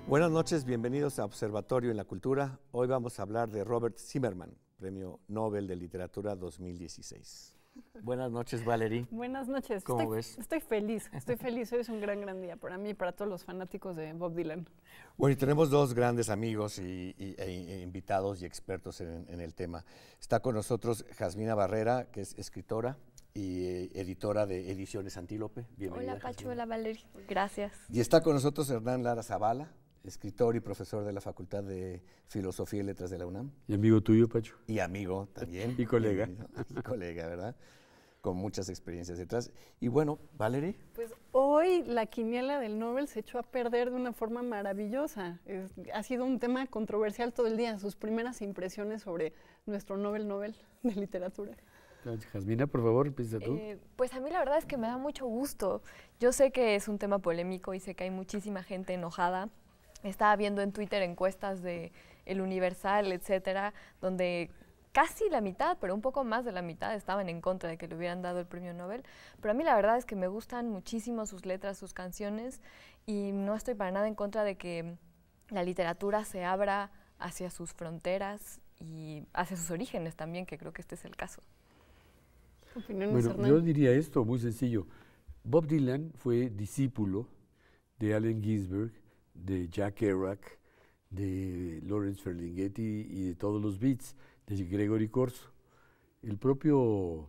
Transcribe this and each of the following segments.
Buenas noches, bienvenidos a Observatorio en la Cultura. Hoy vamos a hablar de Robert Zimmerman, Premio Nobel de Literatura 2016. Buenas noches, Valerie. Buenas noches. ¿Cómo ves? Estoy feliz. Hoy es un gran día para mí y para todos los fanáticos de Bob Dylan. Bueno, y tenemos dos grandes amigos e invitados y expertos en el tema. Está con nosotros Jasmina Barrera, que es escritora y editora de Ediciones Antílope. Bienvenida. Hola, Pacho. Hola, Valerie. Gracias. Y está con nosotros Hernán Lara Zavala, escritor y profesor de la Facultad de Filosofía y Letras de la UNAM. Y amigo tuyo, Pacho. Y amigo también. Y colega. Y colega, ¿verdad? Con muchas experiencias detrás. Y bueno, Valerie. Pues hoy la quiniela del Nobel se echó a perder de una forma maravillosa. Ha sido un tema controversial todo el día, sus primeras impresiones sobre nuestro Nobel de Literatura. Jasmina, por favor, empieza tú. Pues a mí la verdad es que me da mucho gusto. Yo sé que es un tema polémico y sé que hay muchísima gente enojada. Estaba viendo en Twitter encuestas de El Universal, etcétera, donde casi la mitad, pero un poco más de la mitad estaban en contra de que le hubieran dado el premio Nobel. Pero a mí la verdad es que me gustan muchísimo sus letras, sus canciones, y no estoy para nada en contra de que la literatura se abra hacia sus fronteras y hacia sus orígenes también, que creo que este es el caso. Bueno, yo diría esto muy sencillo. Bob Dylan fue discípulo de Allen Ginsberg, de Jack Kerouac, de Lawrence Ferlinghetti y de todos los Beats, de Gregory Corso. El propio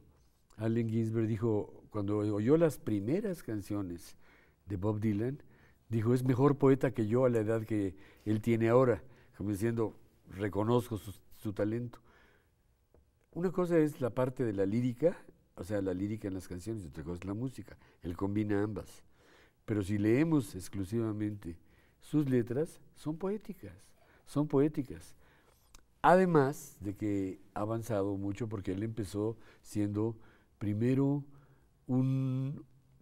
Allen Ginsberg dijo, cuando oyó las primeras canciones de Bob Dylan, dijo, es mejor poeta que yo a la edad que él tiene ahora, como diciendo, reconozco su talento. Una cosa es la parte de la lírica, o sea, la lírica en las canciones, y otra cosa es la música. Él combina ambas. Pero si leemos exclusivamente sus letras, son poéticas, son poéticas. Además de que ha avanzado mucho porque él empezó siendo primero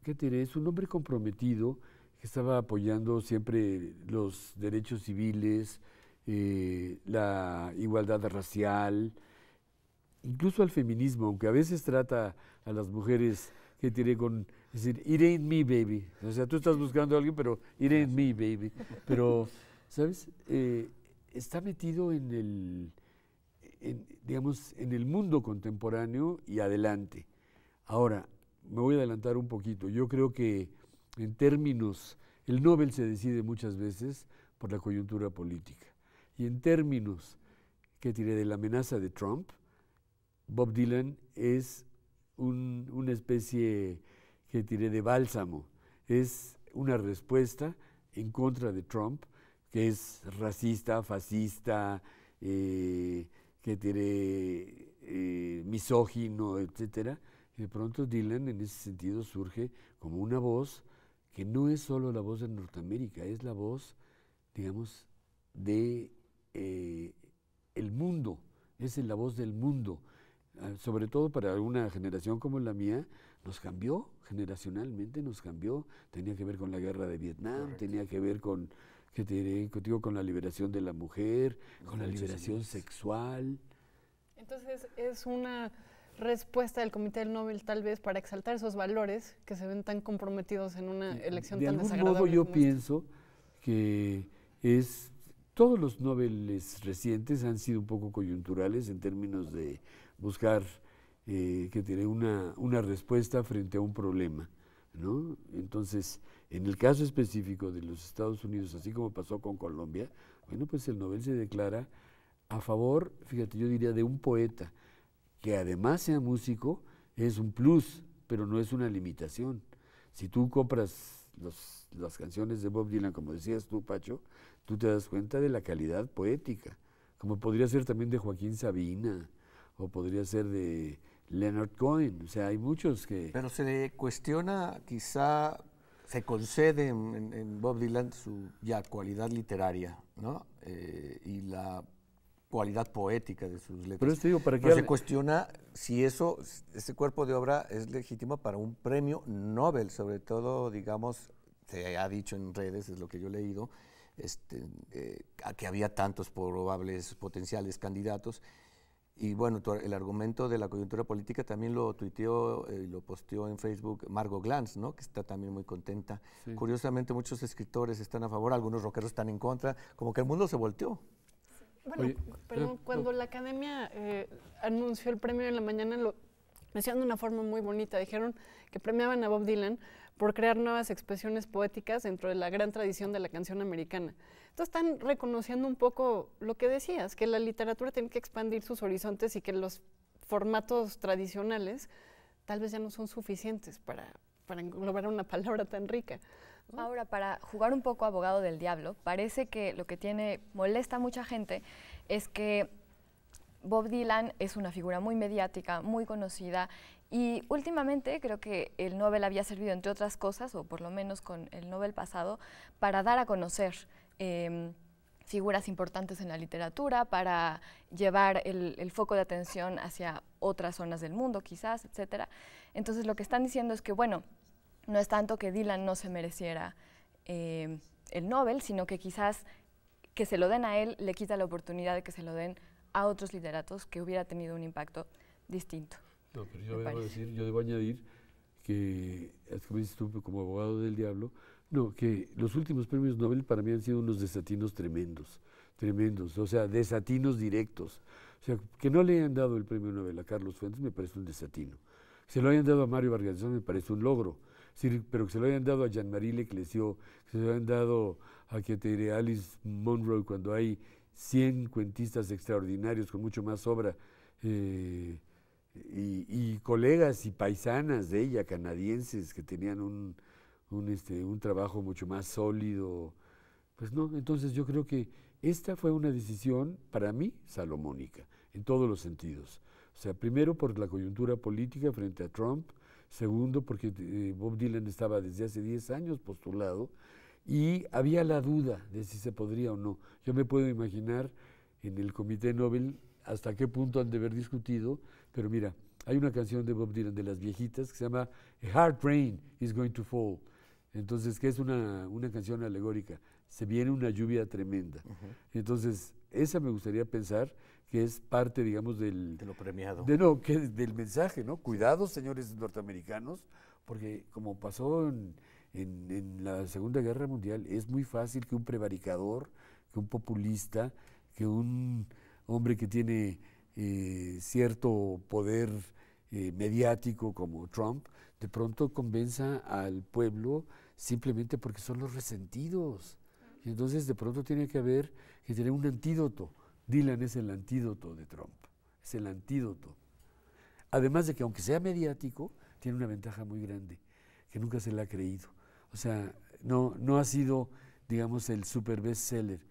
¿qué te diré? Es un hombre comprometido que estaba apoyando siempre los derechos civiles, la igualdad racial, incluso al feminismo, aunque a veces trata a las mujeres que tiene es decir, it ain't me, baby. O sea, tú estás buscando a alguien, pero it ain't me, baby. Pero, ¿sabes? Está metido digamos, en el mundo contemporáneo y adelante. Ahora, me voy a adelantar un poquito. Yo creo que en términos, el Nobel se decide muchas veces por la coyuntura política. Y en términos, ¿qué diré? De la amenaza de Trump, Bob Dylan es una especie, que diré, de bálsamo. Es una respuesta en contra de Trump, que es racista, fascista, que diré, misógino, etcétera. Y de pronto Dylan en ese sentido surge como una voz que no es solo la voz de Norteamérica, es la voz, digamos, de el mundo, es la voz del mundo. Sobre todo para una generación como la mía, nos cambió, generacionalmente nos cambió, tenía que ver con la guerra de Vietnam, correcto, tenía que ver con, ¿qué te diré? Contigo, con la liberación de la mujer, con la liberación sexual. Entonces es una respuesta del Comité del Nobel tal vez para exaltar esos valores que se ven tan comprometidos en una elección tan desagradable. De algún modo yo pienso que todos los Nobeles recientes han sido un poco coyunturales en términos de buscar que tiene una respuesta frente a un problema, ¿no? Entonces, en el caso específico de los Estados Unidos, así como pasó con Colombia, bueno, pues el Nobel se declara a favor, fíjate, yo diría de un poeta que además sea músico, es un plus, pero no es una limitación. Si tú compras las canciones de Bob Dylan, como decías tú, Pacho, tú te das cuenta de la calidad poética, como podría ser también de Joaquín Sabina, o podría ser de Leonard Cohen. O sea, hay muchos que... Pero se le cuestiona, quizá se concede en Bob Dylan su ya cualidad literaria, ¿no? Y la cualidad poética de sus letras. Pero esto digo, para que Pero se cuestiona si ese cuerpo de obra es legítimo para un premio Nobel, sobre todo, digamos, se ha dicho en redes, es lo que yo he leído, que había tantos probables potenciales candidatos, Y bueno, el argumento de la coyuntura política también lo tuiteó y lo posteó en Facebook Margot Glantz, ¿no? Que está también muy contenta. Sí. Curiosamente, muchos escritores están a favor, algunos rockeros están en contra, como que el mundo se volteó. Bueno, oye, pero cuando la Academia anunció el premio en la mañana, lo decían de una forma muy bonita. Dijeron que premiaban a Bob Dylan por crear nuevas expresiones poéticas dentro de la gran tradición de la canción americana. Entonces están reconociendo un poco lo que decías, que la literatura tiene que expandir sus horizontes y que los formatos tradicionales tal vez ya no son suficientes para englobar una palabra tan rica. Ahora, para jugar un poco abogado del diablo, parece que lo que molesta a mucha gente es que Bob Dylan es una figura muy mediática, muy conocida, y últimamente creo que el Nobel había servido, entre otras cosas, o por lo menos con el Nobel pasado, para dar a conocer figuras importantes en la literatura, para llevar el foco de atención hacia otras zonas del mundo, quizás, etcétera. Entonces, lo que están diciendo es que, bueno, no es tanto que Dylan no se mereciera el Nobel, sino que quizás que se lo den a él le quita la oportunidad de que se lo den a otros literatos que hubiera tenido un impacto distinto. No, pero yo debo añadir que, como dices tú, como abogado del diablo, no, que los últimos premios Nobel para mí han sido unos desatinos tremendos, o sea, desatinos directos. O sea, que no le hayan dado el premio Nobel a Carlos Fuentes me parece un desatino. Que se lo hayan dado a Mario Vargas Llosa me parece un logro. Sí, pero que se lo hayan dado a Jean-Marie Leclésio, que se lo hayan dado a Alice Munro cuando hay 100 cuentistas extraordinarios con mucho más obra y colegas y paisanas de ella, canadienses, que tenían un trabajo mucho más sólido. Pues no, entonces yo creo que esta fue una decisión, para mí, salomónica, en todos los sentidos. O sea, primero por la coyuntura política frente a Trump, segundo porque Bob Dylan estaba desde hace 10 años postulado y había la duda de si se podría o no. Yo me puedo imaginar en el Comité Nobel hasta qué punto han de haber discutido, pero mira, hay una canción de Bob Dylan de las viejitas que se llama A Hard Rain is Going to Fall, entonces que es una canción alegórica, se viene una lluvia tremenda. Entonces, esa me gustaría pensar que es parte, digamos, de lo premiado. Del mensaje, ¿no? Cuidado, señores norteamericanos, porque como pasó en la Segunda Guerra Mundial, es muy fácil que un prevaricador, que un populista, que un hombre que tiene cierto poder mediático como Trump, de pronto convenza al pueblo simplemente porque son los resentidos. Y entonces de pronto tiene que haber que tener un antídoto. Dylan es el antídoto de Trump, es el antídoto. Además de que aunque sea mediático, tiene una ventaja muy grande, que nunca se la ha creído. O sea, no ha sido, digamos, el super bestseller.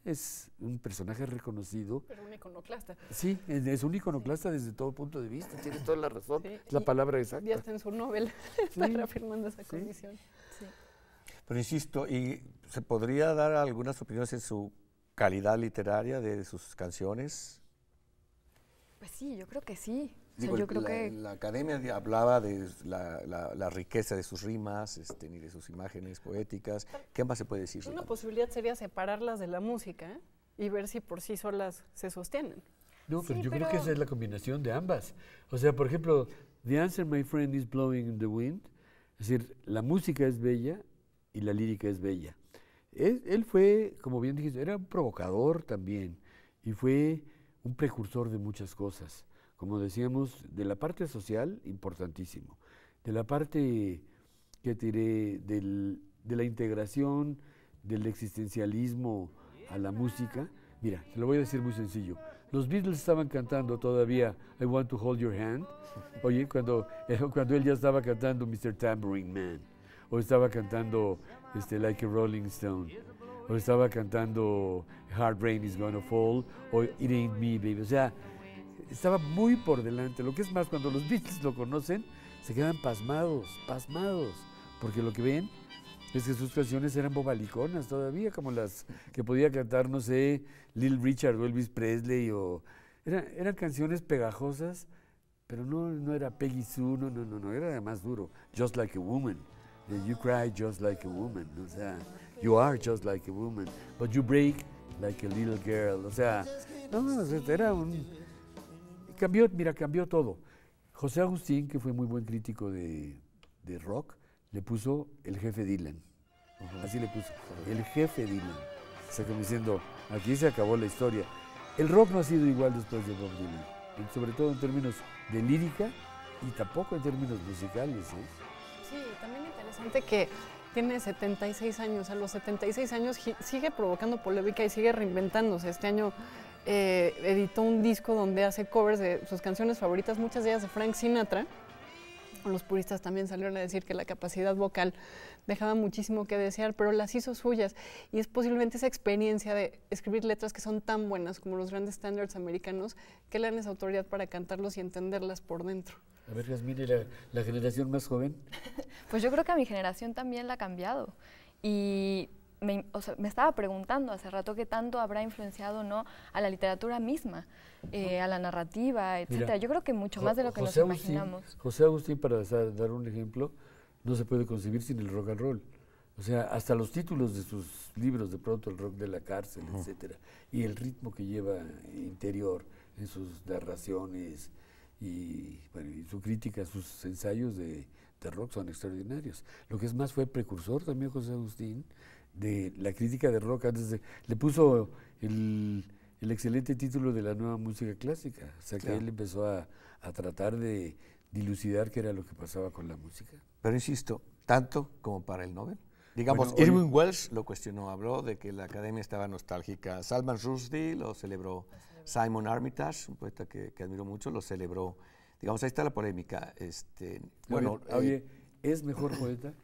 Es un personaje reconocido. Pero un iconoclasta. Sí, es un iconoclasta desde todo punto de vista, tienes toda la razón, sí, es la palabra exacta. Ya está en su Nobel, está reafirmando esa condición. Sí. Pero insisto, ¿y se podría dar algunas opiniones en su calidad literaria de sus canciones? Pues sí, yo creo que sí. Digo, yo creo que la Academia hablaba de la riqueza de sus rimas, ni de sus imágenes poéticas. ¿Qué más se puede decir? Una posibilidad sería separarlas de la música y ver si por sí solas se sostienen. No, pero yo creo que esa es la combinación de ambas. O sea, por ejemplo, The Answer, My Friend, is Blowing in the Wind. Es decir, la música es bella y la lírica es bella. Él fue, como bien dijiste, era un provocador también y fue un precursor de muchas cosas. Como decíamos, de la parte social, importantísimo. De la parte, ¿qué te diré?, de la integración del existencialismo a la música. Mira, te lo voy a decir muy sencillo. Los Beatles estaban cantando todavía I Want to Hold Your Hand. Oye, cuando él ya estaba cantando Mr. Tambourine Man. O estaba cantando Like a Rolling Stone. O estaba cantando Hard Rain is Gonna Fall. O It Ain't Me, Baby. O sea, estaba muy por delante. Lo que es más, cuando los Beatles lo conocen, se quedan pasmados, porque lo que ven es que sus canciones eran bobaliconas todavía, como las que podía cantar, no sé, Little Richard o Elvis Presley, eran canciones pegajosas, pero no era Peggy Sue, no, era además duro. Just Like a Woman, you cry just like a woman, o sea, you are just like a woman, but you break like a little girl, o sea, no, era cambió todo. José Agustín, que fue muy buen crítico de rock, le puso el jefe Dylan. Así le puso, el jefe Dylan. O sea, como diciendo, aquí se acabó la historia. El rock no ha sido igual después de Bob Dylan, sobre todo en términos de lírica y tampoco en términos musicales. Sí, también interesante que tiene 76 años. A los 76 años sigue provocando polémica y sigue reinventándose. Este año editó un disco donde hace covers de sus canciones favoritas, muchas de ellas de Frank Sinatra. Los puristas también salieron a decir que la capacidad vocal dejaba muchísimo que desear, pero las hizo suyas. Y es posiblemente esa experiencia de escribir letras que son tan buenas como los grandes estándares americanos que le dan esa autoridad para cantarlos y entenderlas por dentro. A ver, Jazmín, la generación más joven. Pues yo creo que a mi generación también la ha cambiado. Y me estaba preguntando hace rato qué tanto habrá influenciado, ¿no?, a la literatura misma, a la narrativa, etcétera. Mira, yo creo que mucho más de lo que nos imaginamos. José Agustín, para dar un ejemplo, no se puede concebir sin el rock and roll. O sea, hasta los títulos de sus libros, de pronto el rock de la cárcel, etcétera, y el ritmo que lleva interior en sus narraciones y su crítica, sus ensayos de rock son extraordinarios. Lo que es más, fue precursor también José Agustín de la crítica de rock. Le puso el excelente título de la nueva música clásica. O sea, que él empezó a tratar de dilucidar qué era lo que pasaba con la música. Pero insisto, tanto como para el Nobel. Digamos, Irving Welsh lo cuestionó, habló de que la academia estaba nostálgica. Salman Rushdie lo celebró. Simon Armitage, un poeta que admiro mucho, lo celebró. Digamos, ahí está la polémica. Oye, es mejor poeta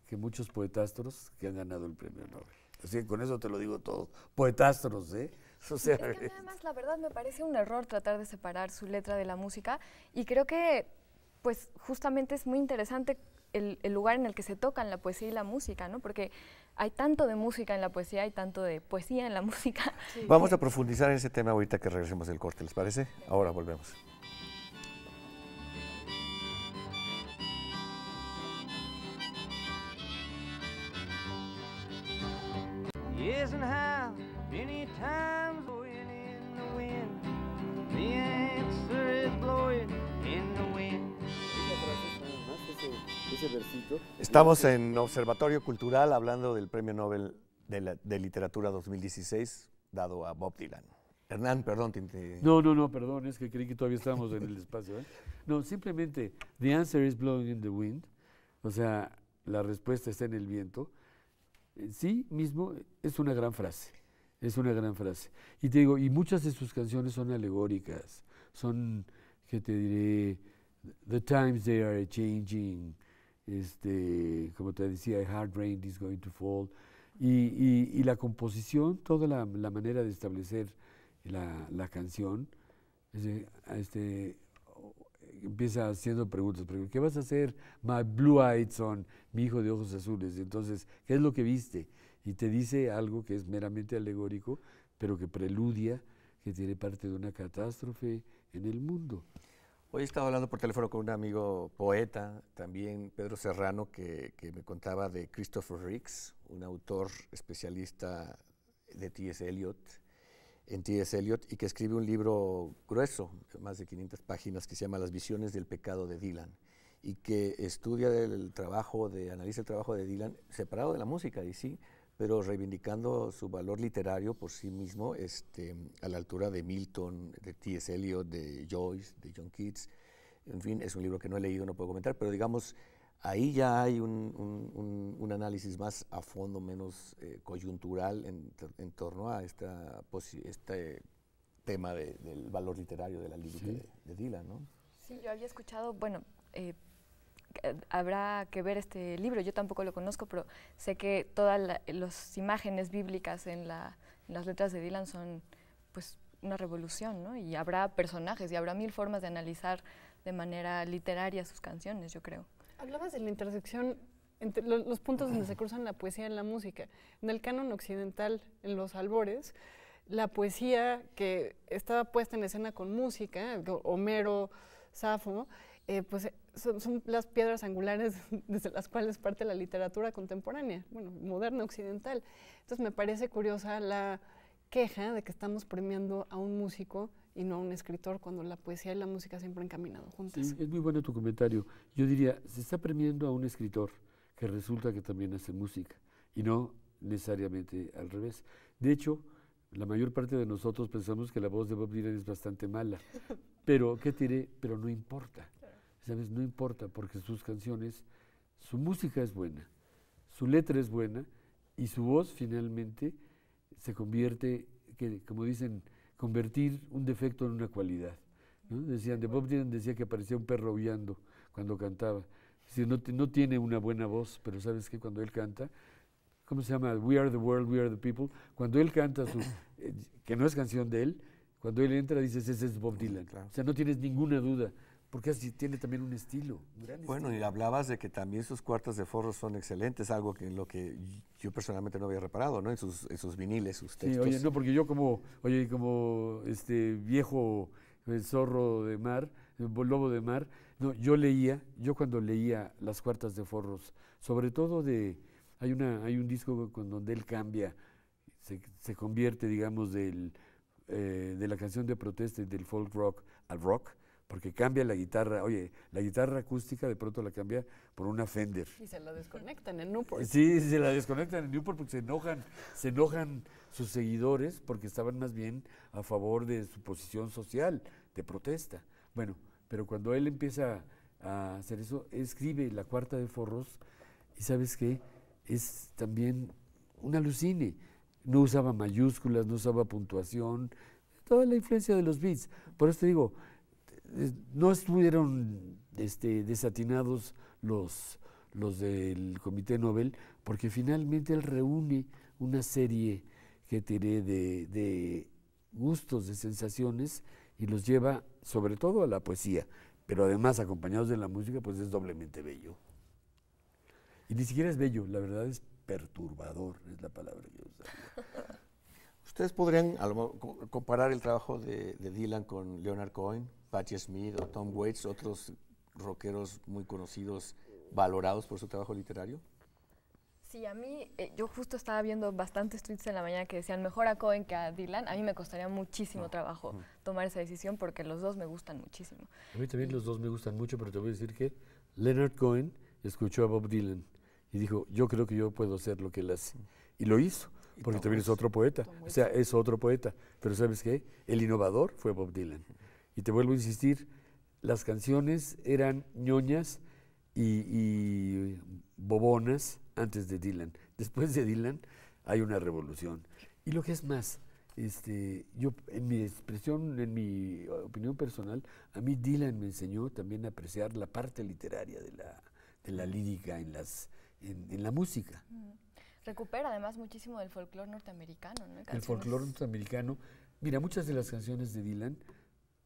que muchos poetastros que han ganado el premio Nobel. Así que con eso te lo digo todo. Poetastros, ¿eh? O sea, es que además, la verdad, me parece un error tratar de separar su letra de la música, y creo que, pues, justamente es muy interesante el lugar en el que se tocan la poesía y la música, ¿no? Porque hay tanto de música en la poesía, hay tanto de poesía en la música. Sí. Vamos a profundizar en ese tema ahorita que regresemos del corte, ¿les parece? Ahora volvemos. Yes, and how many times blowing in the wind, the answer is blowing in the wind. Ese versito. Estamos en Observatorio Cultural hablando del Premio Nobel de Literatura 2016 dado a Bob Dylan. Hernán, perdón. No, perdón, es que creí que todavía estábamos en el espacio. No, simplemente, the answer is blowing in the wind, o sea, la respuesta está en el viento. Sí mismo es una gran frase, Y te digo, y muchas de sus canciones son alegóricas, son, ¿qué te diré? The times they are changing, como te decía, a hard rain is going to fall. Y la composición, toda la manera de establecer la canción, empieza haciendo preguntas. ¿Qué vas a hacer? My blue eyed son, mi hijo de ojos azules. Entonces, ¿qué es lo que viste? Y te dice algo que es meramente alegórico, pero que preludia que tiene parte de una catástrofe en el mundo. Hoy estaba hablando por teléfono con un amigo poeta, también Pedro Serrano, que me contaba de Christopher Ricks, un autor especialista de T.S. Eliot, y que escribe un libro grueso, más de 500 páginas, que se llama Las visiones del pecado de Dylan, y que estudia analiza el trabajo de Dylan separado de la música, y sí, pero reivindicando su valor literario por sí mismo, a la altura de Milton, de T.S. Eliot, de Joyce, de John Keats. En fin, es un libro que no he leído, no puedo comentar, pero digamos, ahí ya hay un análisis más a fondo, menos coyuntural en torno a este tema del valor literario de la lírica de Dylan, ¿no? Sí, yo había escuchado, habrá que ver este libro, yo tampoco lo conozco, pero sé que todas las imágenes bíblicas en las letras de Dylan son pues una revolución, ¿no? Y habrá personajes y habrá mil formas de analizar de manera literaria sus canciones, yo creo. Hablabas de la intersección entre los puntos donde se cruzan la poesía y la música. En el canon occidental, en los albores, la poesía que estaba puesta en escena con música, Homero, Safo, pues son las piedras angulares desde las cuales parte la literatura contemporánea, moderna, occidental. Entonces me parece curiosa la queja de que estamos premiando a un músico y no a un escritor, cuando la poesía y la música siempre han caminado juntas. Sí, es muy bueno tu comentario. Yo diría, se está premiando a un escritor que resulta que también hace música y no necesariamente al revés. De hecho, la mayor parte de nosotros pensamos que la voz de Bob Dylan es bastante mala, pero ¿qué te diré? Pero no importa, ¿sabes? No importa, porque sus canciones, su música es buena, su letra es buena y su voz finalmente se convierte, que, como dicen, convertir un defecto en una cualidad, ¿no? Decían, de Bob Dylan decía que parecía un perro aullando cuando cantaba. Es decir, no tiene una buena voz, pero ¿sabes qué? Cuando él canta, ¿cómo se llama? We Are the World, We Are the People. Cuando él canta su, que no es canción de él, cuando él entra dices, ese es Bob Dylan. Claro. O sea, no tienes ninguna duda, porque así tiene también un estilo. Bueno, y hablabas de que también sus cuartas de forros son excelentes, algo que en lo que yo personalmente no había reparado, ¿no? En sus viniles, sus textos. Sí, oye, no, porque yo como viejo zorro de mar, lobo de mar, no, yo cuando leía las cuartas de forros, sobre todo hay un disco donde él cambia, se convierte, digamos, de la canción de protesta y del folk rock al rock, porque cambia la guitarra. Oye, la guitarra acústica de pronto la cambia por una Fender. Y se la desconectan en Newport. Sí, se la desconectan en Newport porque se enojan sus seguidores porque estaban más bien a favor de su posición social, de protesta. Bueno, pero cuando él empieza a hacer eso, escribe la cuarta de forros y ¿sabes qué? Es también un alucine. No usaba mayúsculas, no usaba puntuación, toda la influencia de los beats. Por eso te digo, no estuvieron desatinados los del Comité Nobel, porque finalmente él reúne una serie que diré de gustos, de sensaciones, y los lleva sobre todo a la poesía, pero además acompañados de la música, pues es doblemente bello. Y ni siquiera es bello, la verdad es perturbador, es la palabra que yo usaría. ¿Ustedes podrían comparar el trabajo de Dylan con Leonard Cohen, Patti Smith o Tom Waits, otros rockeros muy conocidos, valorados por su trabajo literario? Sí, a mí, yo justo estaba viendo bastantes tweets en la mañana que decían mejor a Cohen que a Dylan. A mí me costaría muchísimo trabajo tomar esa decisión porque los dos me gustan muchísimo. A mí también los dos me gustan mucho, pero te voy a decir que Leonard Cohen escuchó a Bob Dylan y dijo, yo creo que yo puedo hacer lo que él hace. Y lo hizo, porque también es otro poeta. O sea, es otro poeta. Pero ¿sabes qué? El innovador fue Bob Dylan. Y te vuelvo a insistir, las canciones eran ñoñas y bobonas antes de Dylan. Después de Dylan hay una revolución. Y lo que es más, yo en mi expresión, en mi opinión personal, a mí Dylan me enseñó también a apreciar la parte literaria de la lírica en la música. Recupera además muchísimo del folclore norteamericano, ¿no? El folclore norteamericano. Mira, muchas de las canciones de Dylan,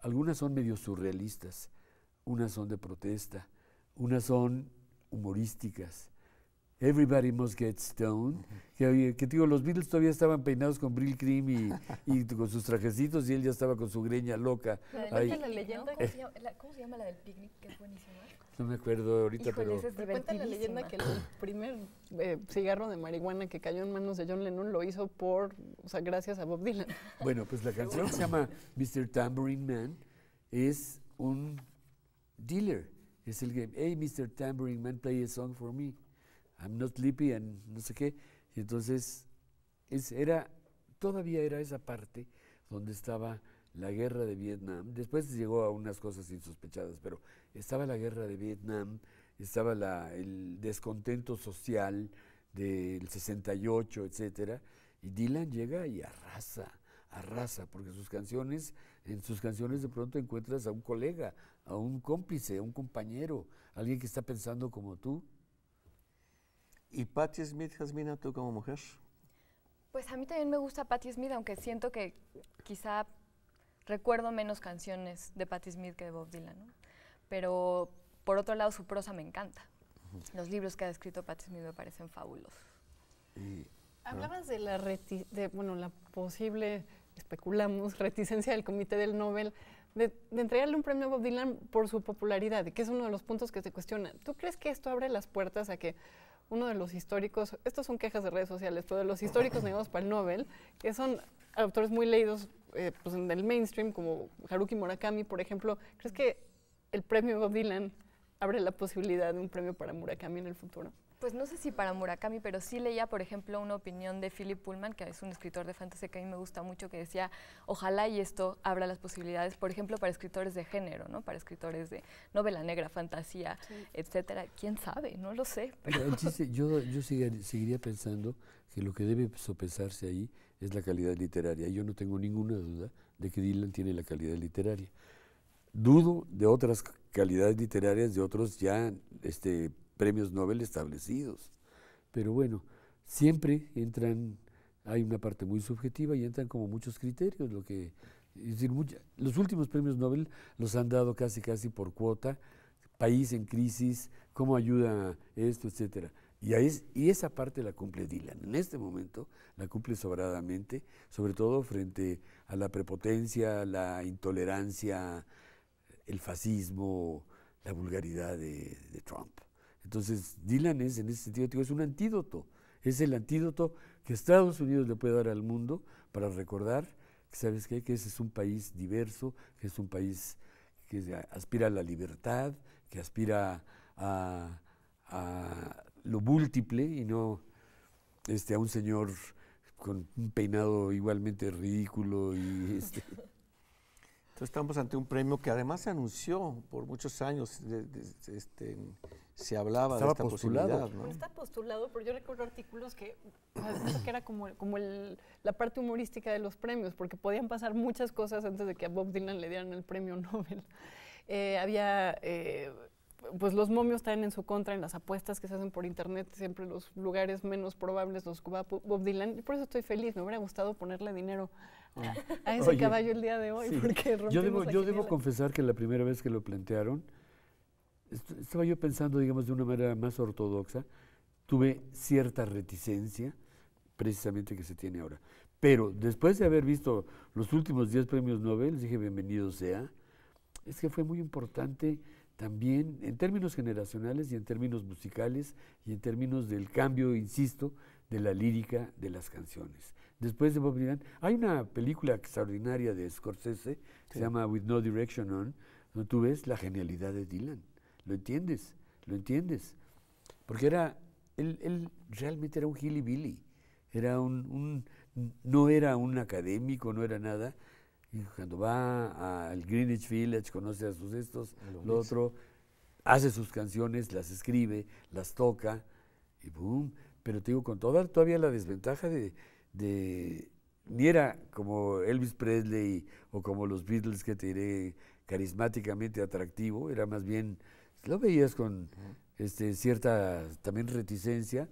algunas son medio surrealistas, unas son de protesta, unas son humorísticas. Everybody Must Get Stoned, que digo, los Beatles todavía estaban peinados con Brill Cream y con sus trajecitos y él ya estaba con su greña loca. La leyenda, ¿cómo se llama la del picnic? Que es buenísima. No me acuerdo ahorita, híjole, pero... Cuenta la leyenda que el primer cigarro de marihuana que cayó en manos de John Lennon lo hizo gracias a Bob Dylan. Bueno, pues la canción se llama Mr. Tambourine Man, es un dealer, es el que, hey Mr. Tambourine Man, play a song for me. I'm not sleepy and no sé qué. Y entonces todavía era esa parte donde estaba la guerra de Vietnam. Después llegó a unas cosas insospechadas, pero estaba la guerra de Vietnam, estaba el descontento social del 68, etcétera. Y Dylan llega y arrasa, porque en sus canciones de pronto encuentras a un colega, a un cómplice, a un compañero, alguien que está pensando como tú. ¿Y Patti Smith, Jasmina, tú como mujer? Pues a mí también me gusta Patti Smith, aunque siento que quizá recuerdo menos canciones de Patti Smith que de Bob Dylan, ¿no? Pero por otro lado su prosa me encanta. Los libros que ha escrito Patti Smith me parecen fabulosos. Hablabas de la posible, especulamos, reticencia del Comité del Nobel de entregarle un premio a Bob Dylan por su popularidad, que es uno de los puntos que se cuestiona. ¿Tú crees que esto abre las puertas a que uno de los históricos, estos son quejas de redes sociales, pero de los históricos negados para el Nobel, que son autores muy leídos, pues en el mainstream, como Haruki Murakami, por ejemplo. ¿Crees que el premio Bob Dylan abre la posibilidad de un premio para Murakami en el futuro? Pues no sé si para Murakami, pero sí leía, por ejemplo, una opinión de Philip Pullman, que es un escritor de fantasía que a mí me gusta mucho, que decía, ojalá y esto abra las posibilidades, por ejemplo, para escritores de género, ¿no? Para escritores de novela negra, fantasía, etcétera. ¿Quién sabe? No lo sé. Pero yo seguiría pensando que lo que debe sopesarse ahí es la calidad literaria. Yo no tengo ninguna duda de que Dylan tiene la calidad literaria. Dudo de otras calidades literarias, de otros ya premios Nobel establecidos. Pero bueno, siempre hay una parte muy subjetiva y entran como muchos criterios. Es decir, los últimos premios Nobel los han dado casi por cuota, país en crisis, cómo ayuda esto, etcétera. Y esa parte la cumple Dylan. En este momento la cumple sobradamente, sobre todo frente a la prepotencia, la intolerancia, el fascismo, la vulgaridad de Trump. Entonces, Dylan es, en ese sentido, digo, es un antídoto. Es el antídoto que Estados Unidos le puede dar al mundo para recordar que, ¿sabes qué? Que ese es un país diverso, que es un país que aspira a la libertad, que aspira a lo múltiple y no a un señor con un peinado igualmente ridículo y Entonces estamos ante un premio que además se anunció por muchos años, se hablaba de esta posibilidad, ¿no? Está postulado, pero yo recuerdo artículos que era como la parte humorística de los premios, porque podían pasar muchas cosas antes de que a Bob Dylan le dieran el premio Nobel. Pues los momios están en su contra en las apuestas que se hacen por internet, siempre los lugares menos probables los ocupa Bob Dylan, y por eso estoy feliz. Me hubiera gustado ponerle dinero a ese caballo el día de hoy, sí. Porque yo debo confesar que la primera vez que lo plantearon, estaba yo pensando, digamos, de una manera más ortodoxa, tuve cierta reticencia, precisamente que se tiene ahora. Pero después de haber visto los últimos 10 premios Nobel, dije, bienvenido sea. Es que fue muy importante también en términos generacionales y en términos musicales y en términos del cambio, insisto, de la lírica de las canciones. Después de Bob Dylan, hay una película extraordinaria de Scorsese que se llama With No Direction On, donde tú ves la genialidad de Dylan. Lo entiendes. Porque él realmente era un hillbilly, no era un académico, no era nada. Y cuando va al Greenwich Village, conoce a sus lo otro, hace sus canciones, las escribe, las toca, y boom. Pero te digo, con todavía la desventaja ni era como Elvis Presley o como los Beatles, que te diré carismáticamente atractivo, era más bien, lo veías con cierta también reticencia,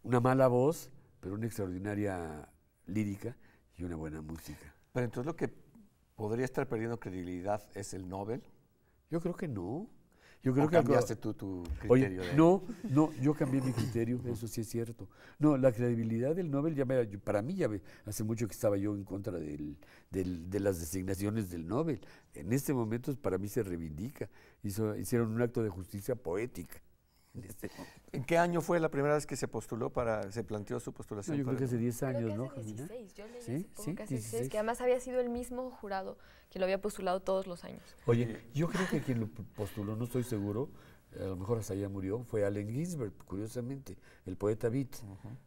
una mala voz, pero una extraordinaria lírica y una buena música. Pero entonces lo que podría estar perdiendo credibilidad es el Nobel. Yo creo que no. ¿Cambiaste tú tu criterio? Oye, no, yo cambié mi criterio, eso sí es cierto. No, la credibilidad del Nobel, para mí hace mucho que estaba yo en contra de las designaciones del Nobel. En este momento para mí se reivindica. Hicieron un acto de justicia poética. ¿En qué año fue la primera vez que se planteó su postulación? Yo creo que hace 10 años, creo que hace 16, yo leí hace 16, que además había sido el mismo jurado que lo había postulado todos los años. Oye, yo creo que quien lo postuló, no estoy seguro, a lo mejor hasta allá murió, fue Allen Ginsberg, curiosamente, el poeta beat.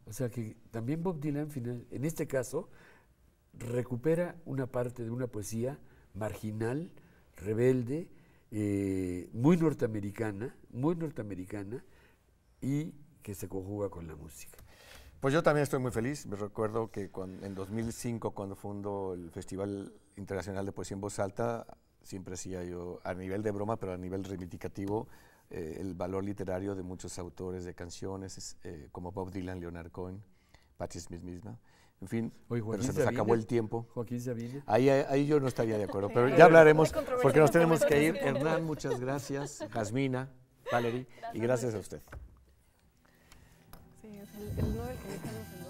O sea que también Bob Dylan, en este caso, recupera una parte de una poesía marginal, rebelde, muy norteamericana y que se conjuga con la música. Pues yo también estoy muy feliz. Me recuerdo que en 2005, cuando fundó el Festival Internacional de Poesía en Voz Alta, siempre hacía yo, a nivel de broma, pero a nivel reivindicativo, el valor literario de muchos autores de canciones, como Bob Dylan, Leonard Cohen, Patti Smith misma. En fin, pero se nos acabó el tiempo. Joaquín Sabina. Ahí yo no estaría de acuerdo, pero ya hablaremos porque nos tenemos que ir. Hernán, muchas gracias. Jasmina, Valerie, y gracias a usted. Sí, es el Nobel que